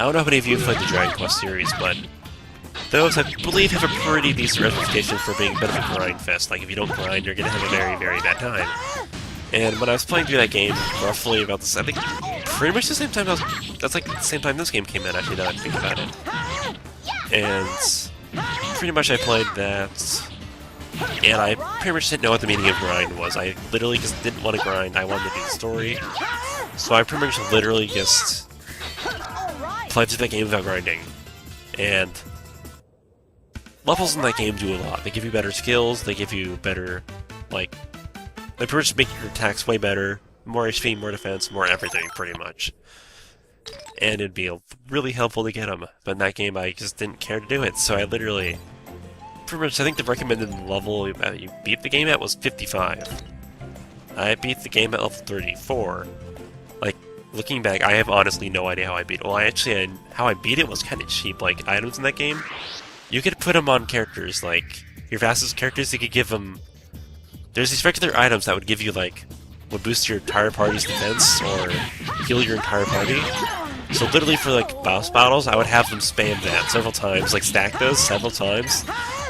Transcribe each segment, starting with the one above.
don't know how many of you have played the Dragon Quest series, but those, I believe, have a pretty decent reputation for being a bit of a grind fest. Like, if you don't grind, you're gonna have a very, very bad time. And when I was playing through that game, roughly about this, I think, pretty much the same time that's like the same time this game came in, actually, now that I think about it. And pretty much I played that, and I pretty much didn't know what the meaning of grind was. I literally just didn't want to grind, I wanted to do the story. So I pretty much literally just played through that game without grinding. And levels in that game do a lot. They give you better skills, they give you better, like, they pretty much make your attacks way better, more HP, more defense, more everything, pretty much. And it'd be really helpful to get them, but in that game I just didn't care to do it, so I literally, pretty much, I think the recommended level that you beat the game at was 55. I beat the game at level 34. Like, looking back, I have honestly no idea how I beat it. Well, how I beat it was kind of cheap. Like, items in that game, you could put them on characters, like, your fastest characters, you could give them... There's these regular items that would give you, like, would boost your entire party's defense, or heal your entire party. So literally for, like, boss battles, I would have them spam that several times, like, stack those several times,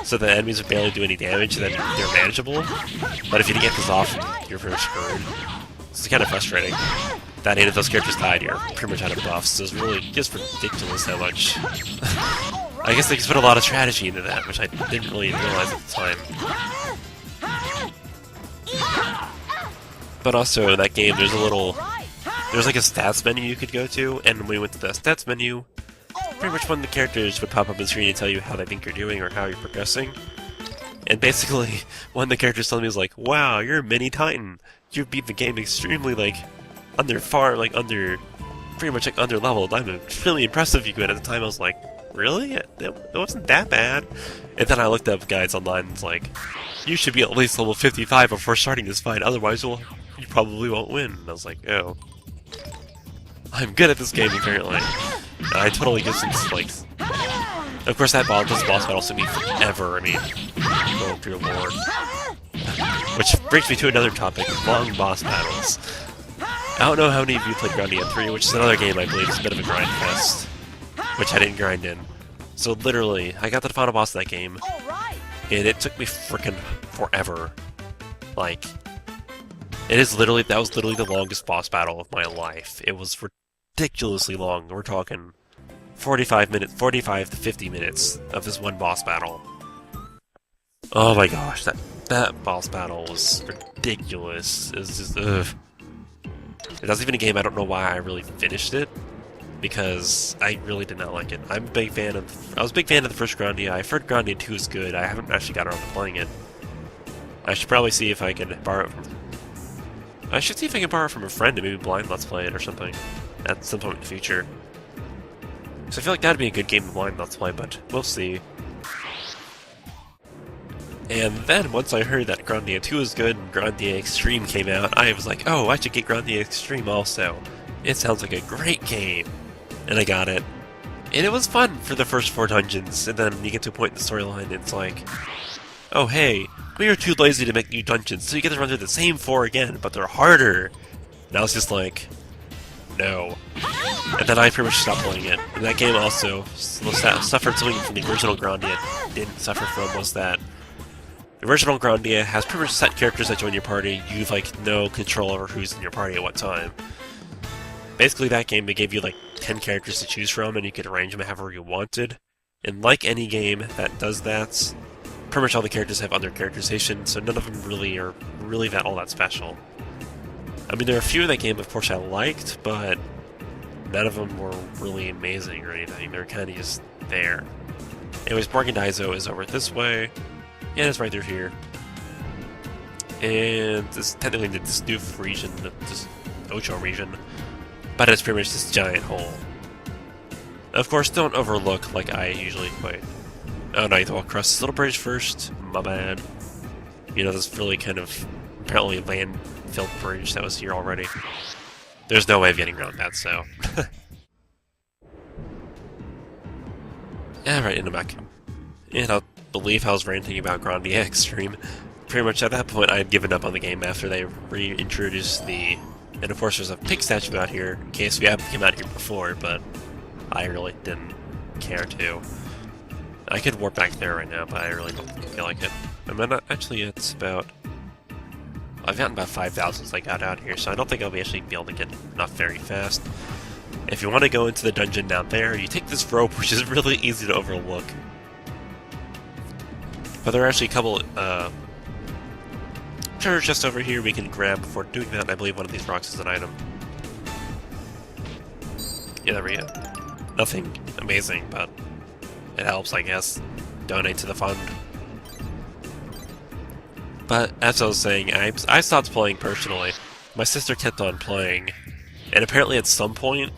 so the enemies would barely do any damage, and then they're manageable. But if you didn't get this off, you're pretty much screwed. It's kind of frustrating. That any of those characters died, you're pretty much out of buffs, so it's really just ridiculous how much... I guess they just put a lot of strategy into that, which I didn't really realize at the time. But also, in that game, there's like a stats menu you could go to, and when we went to the stats menu, pretty much one of the characters would pop up on the screen and tell you how they think you're doing or how you're progressing. And basically, one of the characters told me was like, "Wow, you're a mini Titan. You beat the game extremely, like, pretty much like under-leveled. I'm really impressed with you." And at the time I was like, really? It wasn't that bad. And then I looked up guides online and it's like, you should be at least level 55 before starting this fight, otherwise you probably won't win. And I was like, oh. I'm good at this game, apparently. And I totally just, like... Of course, this boss battle took me forever, I mean... Oh, dear lord. Which brings me to another topic, long boss battles. I don't know how many of you played Radiata 3, which is another game I believe is a bit of a grind fest, which I didn't grind in. So literally, I got to the final boss of that game, and it took me frickin' forever. Like, that was literally the longest boss battle of my life. It was ridiculously long. We're talking 45 to 50 minutes of this one boss battle. Oh my gosh, that boss battle was ridiculous. It was just, ugh. That's even a game I don't know why I really finished it, because I really did not like it. I was a big fan of the first Grandia. I've heard Grandia 2 is good. I haven't actually got around to playing it. I should probably see if I can borrow it from a friend and maybe blind let's play it or something at some point in the future. So I feel like that'd be a good game to blind let's play, but we'll see. And then, once I heard that Grandia 2 is good and Grandia Extreme came out, I was like, oh, I should get Grandia Extreme also. It sounds like a great game. And I got it. And it was fun for the first 4 dungeons, and then you get to a point in the storyline and it's like, oh hey, we were too lazy to make new dungeons, so you get to run through the same 4 again, but they're harder. And I was just like, no. And then I pretty much stopped playing it. And that game also suffered something from the original Grandia didn't suffer from, was that the original Grandia has pretty much set characters that join your party. You've, like, no control over who's in your party at what time. Basically, that game, they gave you, like, 10 characters to choose from, and you could arrange them however you wanted. And like any game that does that, pretty much all the characters have under characterization, so none of them really are all that special. I mean, there are a few in that game, of course, I liked, but none of them were really amazing or anything. They're kind of just there. Anyways, Borgan dAIzo is over this way. Yeah, it's right through here. And this is technically this new region, this Ocho region, but it's pretty much this giant hole. Of course, don't overlook like I usually wait. Oh no, you have to walk across this little bridge first. My bad. You know, this really kind of apparently land-filled bridge that was here already. There's no way of getting around that, so. Yeah, right in the back. And I believe I was ranting about Grandia Extreme. Pretty much at that point I had given up on the game after they reintroduced the... And of course there's a pig statue out here, in case we haven't come out here before, but... I really didn't care to. I could warp back there right now, but I really don't feel like it. I mean, actually, it's about... I've gotten about 5,000 since I got out here, so I don't think I'll actually be able to get enough very fast. If you want to go into the dungeon down there, you take this rope, which is really easy to overlook. But there are actually a couple treasures just over here we can grab before doing that, and I believe one of these rocks is an item. Yeah, there we go. Nothing amazing, but it helps, I guess. Donate to the fund. But, as I was saying, I stopped playing personally. My sister kept on playing, and apparently at some point,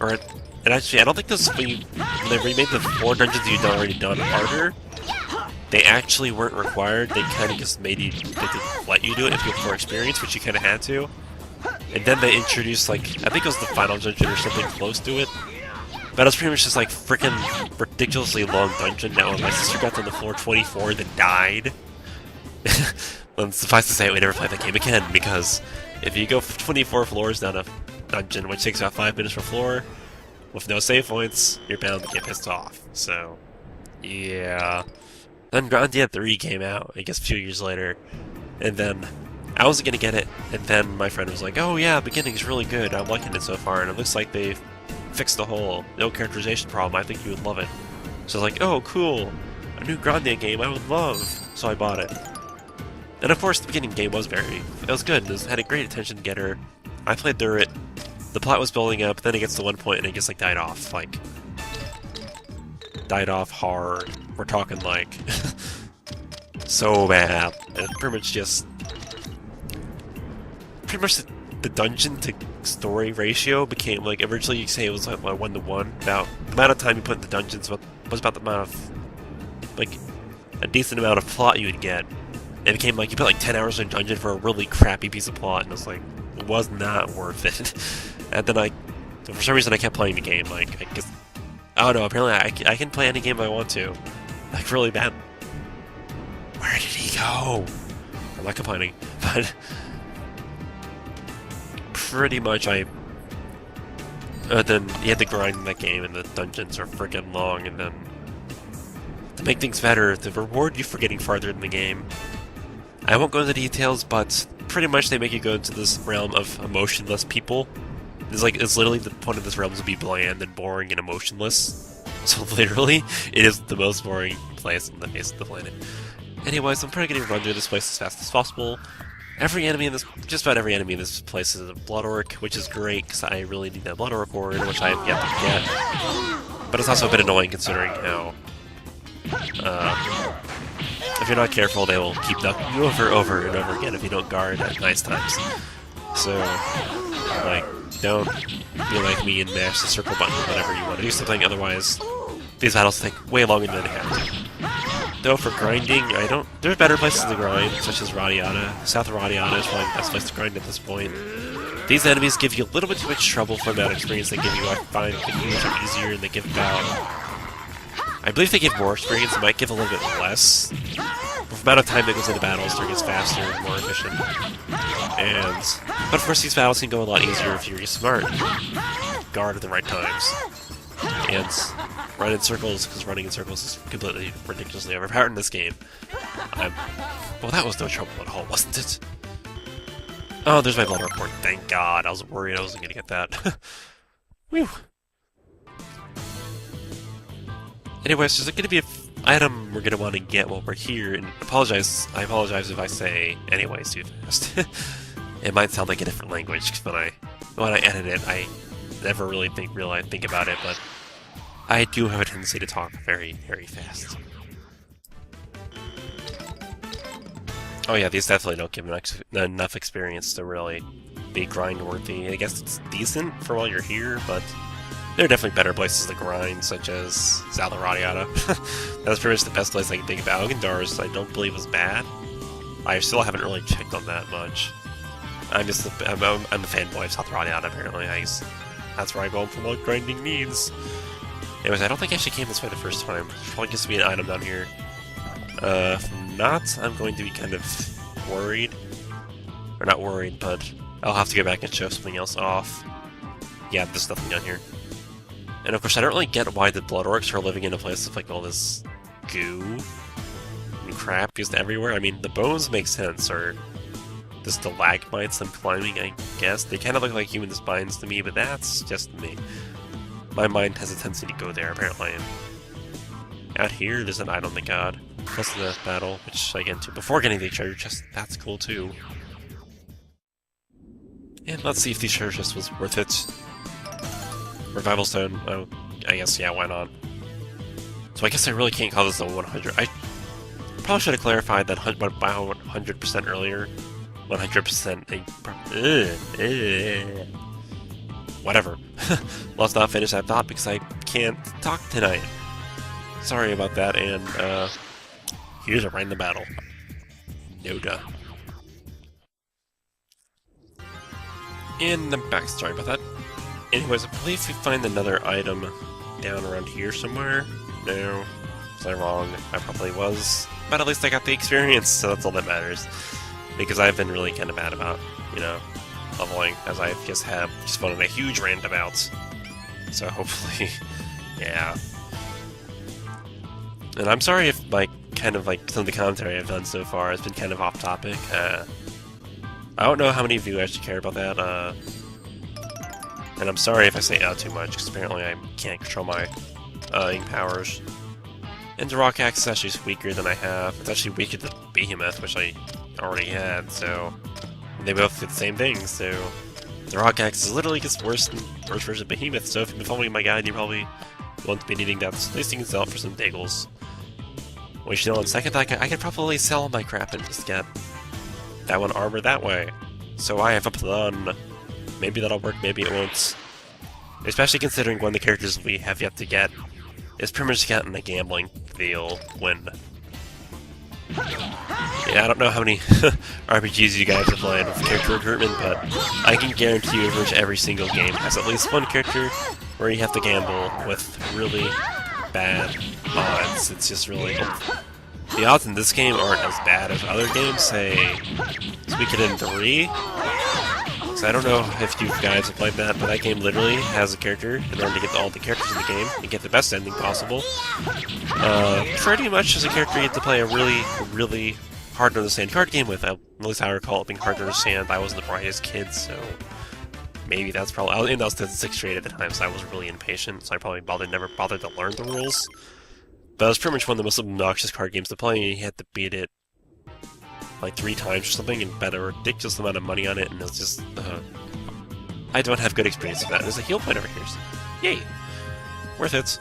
and actually, I don't think this when they remade the 4 dungeons you'd already done harder, they actually weren't required. They kind of just made you, they could let you do it if you had more experience, which you kind of had to. And then they introduced, like, I think it was the final dungeon or something close to it. But it was pretty much just, like, freaking ridiculously long dungeon. Now, when my sister got to the floor 24, then died. Well, suffice to say, we never played that game again, because if you go 24 floors down a dungeon, which takes about 5 minutes per floor, with no save points, you're bound to get pissed off. So, yeah. Then Radiata 3 came out, I guess a few years later, and then I wasn't gonna get it, and then my friend was like, oh yeah, the beginning's really good, I'm liking it so far, and it looks like they've fixed the whole no characterization problem, I think you would love it. So I was like, oh cool, a new Radiata game I would love, so I bought it. And of course the beginning game was good, it had a great attention getter, I played through it, the plot was building up, then it gets to one point and it just like died off, died off hard. We're talking like so bad. And pretty much the dungeon to story ratio became like originally you say it was like 1-to-1. About the amount of time you put in the dungeons was about the amount of like a decent amount of plot you would get. It became like you put like 10 hours in a dungeon for a really crappy piece of plot, and it was like it was not worth it. And then for some reason I kept playing the game. Like I guess I don't know. Apparently I can play any game I want to. Like really bad. Where did he go? I'm not complaining, but pretty much then you had to grind in that game, and the dungeons are freaking long. And then to make things better, to reward you for getting farther in the game, I won't go into details, but pretty much they make you go into this realm of emotionless people. It's literally the point of this realm is to be bland and boring and emotionless. So literally, it is the most boring place on the face of the planet. Anyways, I'm probably going to run through this place as fast as possible. Just about every enemy in this place is a Blood Orc, which is great, because I really need that Blood Orc Ward, which I have yet to get. But it's also a bit annoying considering how, if you're not careful, they will keep ducking you over and over again if you don't guard at nice times. So, like, don't be like me and mash the circle button whenever you want to do something, otherwise these battles take way longer than they have to. Though for grinding, there's better places to grind, such as Radiata. South of Radiata is probably the best place to grind at this point. These enemies give you a little bit too much trouble for the amount of experience they give you. I find the enemies are easier and they give about... I believe they give more experience, they might give a little bit less. But for the amount of time that goes into battles, it gets faster and more efficient. But of course these battles can go a lot easier if you're smart. Guard at the right times. And run in circles, because running in circles is completely ridiculously overpowered in this game. Well, that was no trouble at all, wasn't it? Oh, there's my blood report. Thank God. I was worried I wasn't gonna get that. Whew. Anyways, there's gonna be an item we're gonna want to get while we're here, and I apologize if I say anyways too fast. It might sound like a different language, because when I edit it, I never really think about it, but I do have a tendency to talk very, very fast. Oh yeah, these definitely don't give enough experience to really be grind-worthy. I guess it's decent for while you're here, but there are definitely better places to grind, such as South of Radiata. That's pretty much the best place I can think about. Algendar's I don't believe was bad. I still haven't really checked on that much. I'm a fanboy of South Radiata, apparently. That's where I go for what grinding needs. Anyways, I don't think I actually came this way the first time. There's probably just to be an item down here. If not, I'm going to be kind of worried. Or not worried, but I'll have to go back and show something else off. Yeah, there's nothing down here. And of course, I don't really get why the Blood Orcs are living in a place with like all this goo and crap used everywhere. I mean, the bones make sense, or the stalagmites I'm climbing, I guess. They kind of look like human spines to me, but that's just me. My mind has a tendency to go there, apparently. Out here, there's an Eye on the God. Plus the battle, which I get into before getting the treasure chest. That's cool, too. And let's see if the treasure chest was worth it. Revival Stone. Oh, I guess, yeah, why not? So I guess I really can't call this a 100. I probably should have clarified that 100% earlier. 100%. Whatever. Let's not finish that thought because I can't talk tonight. Sorry about that, and here's a right in the battle. Noda. And I'm back. Sorry about that. Anyways, I believe we find another item down around here somewhere. No. Was I wrong? I probably was. But at least I got the experience, so that's all that matters. Because I've been really kind of bad about, you know, leveling, as I just went on a huge rant about. So hopefully, yeah. And I'm sorry if, like, kind of like some of the commentary I've done so far has been kind of off topic. I don't know how many of you actually care about that, and I'm sorry if I say out too much, because apparently I can't control my ink powers. And the Rock Axe is actually weaker than I have. It's actually weaker than Behemoth, which I already had, so they both do the same thing, so the Rock Axe is literally just worse version of Behemoth, so if you've been following my guide, you probably won't be needing that. So these things out for some diggles. Which, you know, on second thought, I could probably sell my crap and just get that one armor that way. So I have a plan. Maybe that'll work, maybe it won't. Especially considering one of the characters we have yet to get is pretty much getting a gambling deal when... Yeah, I don't know how many RPGs you guys have played with character recruitment, but I can guarantee you virtually every single game has at least one character where you have to gamble with really bad odds. It's just really... The odds in this game aren't as bad as other games, say Suikoden 3. So I don't know if you guys have played that, but that game literally has a character in order to get all the characters in the game and get the best ending possible. Pretty much as a character you have to play a really, really hard to understand card game with. At least I recall it being hard to understand. I wasn't the brightest kid, so maybe that's probably... And I was 6th grade at the time, so I was really impatient, so I probably never bothered to learn the rules. But it was pretty much one of the most obnoxious card games to play, and you had to beat it like 3 times or something and bet a ridiculous amount of money on it, and it was just... I don't have good experience with that. There's a heal point over here, so yay! Worth it.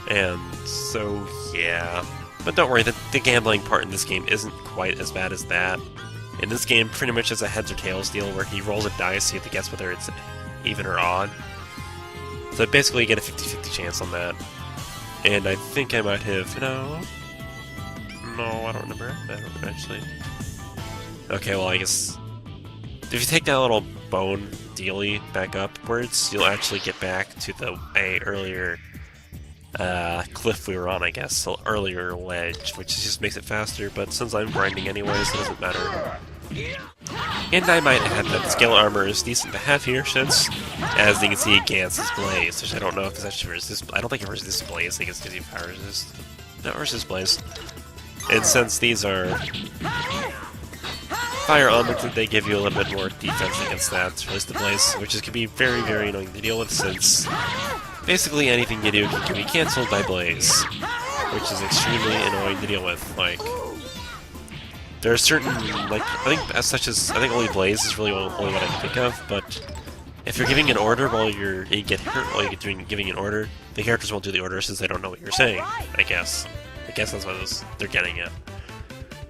And so, yeah. But don't worry, the gambling part in this game isn't quite as bad as that. In this game, pretty much it's a heads or tails deal where he rolls a dice, so you have to guess whether it's even or odd. So basically you get a 50-50 chance on that. And I think I might have... No, I don't remember. I don't actually... Okay, well, I guess... If you take that little bone dealy back upwards, you'll actually get back to the earlier cliff we were on, I guess. So earlier ledge, which just makes it faster, but since I'm grinding anyways, it doesn't matter. And I might add that the scale armor is decent to have here, since, as you can see, Gance's Blaze, which I don't know if it's actually resist. I don't think it resists Blaze. I think it's because you power resist. No, resist Blaze. And since these are fire augmented, they give you a little bit more defense against that, resist the Blaze, which can be very, very annoying to deal with, since basically anything you do can be cancelled by Blaze, which is extremely annoying to deal with. Like, there are certain, like, I think only Blaze is really only what I can think of, but if you're giving an order while you get hurt while you're giving an order, the characters won't do the order since they don't know what you're saying, I guess. I guess that's what they're getting at.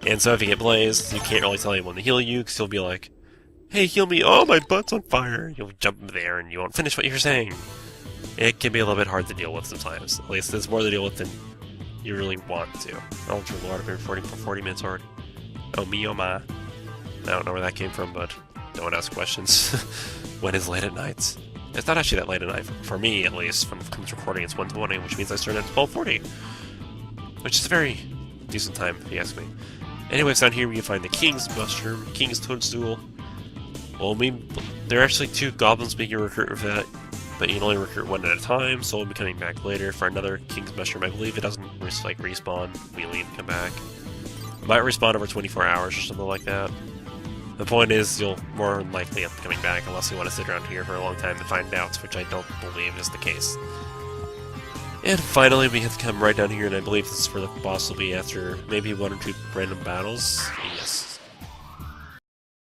And so if you get Blaze, you can't really tell anyone to heal you, because you'll be like, hey, heal me, oh, my butt's on fire! You'll jump there and you won't finish what you're saying. It can be a little bit hard to deal with sometimes. At least there's more to deal with than you really want to. Oh, dear Lord, I've been 40 minutes already. Oh me, oh my. I don't know where that came from, but don't ask questions. When is late at night? It's not actually that late at night, for me at least. From this recording, it's 1:20, which means I start at 12:40. Which is a very decent time, if you ask me. Anyways, down here we can find the King's Mushroom, King's Toadstool. Well, there are actually 2 goblins being recruited for that. but you can only recruit one at a time, so we'll be coming back later for another King's Mushroom. I believe it doesn't like respawn, we leave and come back. It might respawn over 24 hours or something like that. The point is, you'll more than likely end up coming back unless you want to sit around here for a long time to find out, which I don't believe is the case. And finally, we have to come right down here, and I believe this is where the boss will be after maybe 1 or 2 random battles. Yes.